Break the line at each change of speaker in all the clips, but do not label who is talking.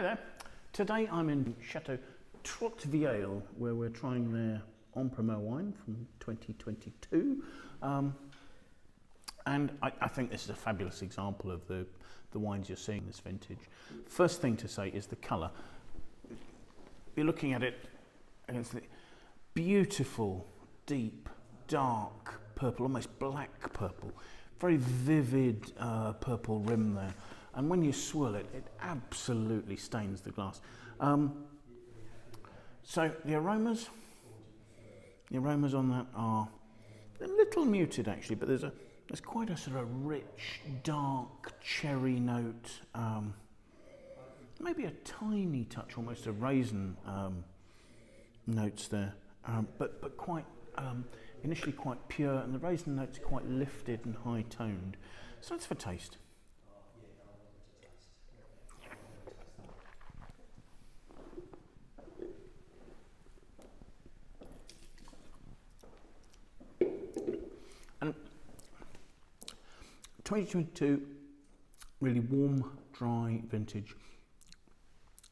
Hi there. Today I'm in Chateau Trotte Vieille, where we're trying their en-primeur wine from 2022. And I think this is a fabulous example of the wines you're seeing this vintage. First thing to say is the colour. You're looking at it against the beautiful, deep, dark purple, almost black purple. Very vivid purple rim there. And when you swirl it, it absolutely stains the glass. So the aromas on that are a little muted actually, but there's quite a sort of rich, dark cherry note, maybe a tiny touch, almost of raisin notes there, but quite initially quite pure, and the raisin notes are quite lifted and high toned. So that's for taste. And 2022, really warm, dry vintage,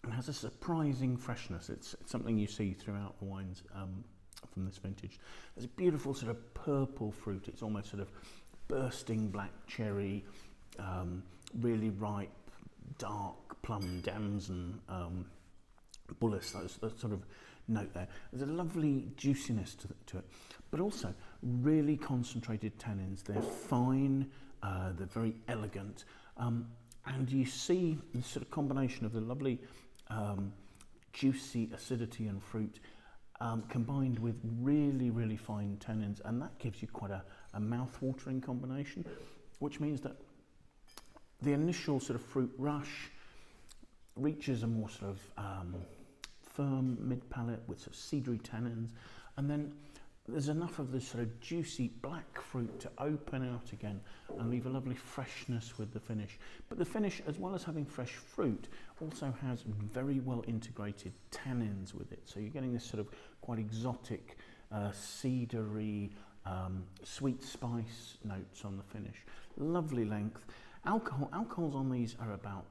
and has a surprising freshness. It's something you see throughout the wines from this vintage. There's a beautiful sort of purple fruit. It's almost sort of bursting black cherry, really ripe, dark plum, damson, bullace, that sort of note there. There's a lovely juiciness to it, but also really concentrated tannins. They're fine, they're very elegant, and you see this sort of combination of the lovely juicy acidity and fruit combined with really, really fine tannins, and that gives you quite a mouth-watering combination, which means that the initial sort of fruit rush reaches a more sort of firm mid-palate with sort of cedary tannins, and then there's enough of this sort of juicy black fruit to open out again and leave a lovely freshness with the finish. But the finish, as well as having fresh fruit, also has very well integrated tannins with it. So you're getting this sort of quite exotic, cedary, sweet spice notes on the finish. Lovely length. Alcohols on these are about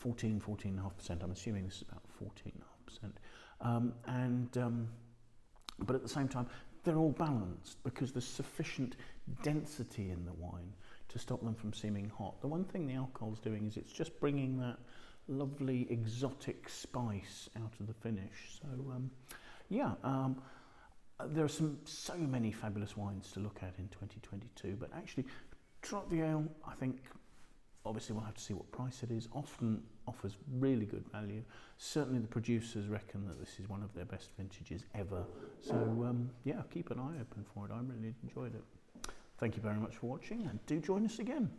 14.5%. I'm assuming this is about 14.5%. But at the same time, they're all balanced because there's sufficient density in the wine to stop them from seeming hot. The one thing the alcohol's doing is it's just bringing that lovely exotic spice out of the finish. So there are so many fabulous wines to look at in 2022, but actually Trotte Vieille, I think, obviously we'll have to see what price it is, often offers really good value. Certainly the producers reckon that this is one of their best vintages ever. So yeah, keep an eye open for it. I really enjoyed it. Thank you very much for watching, and do join us again.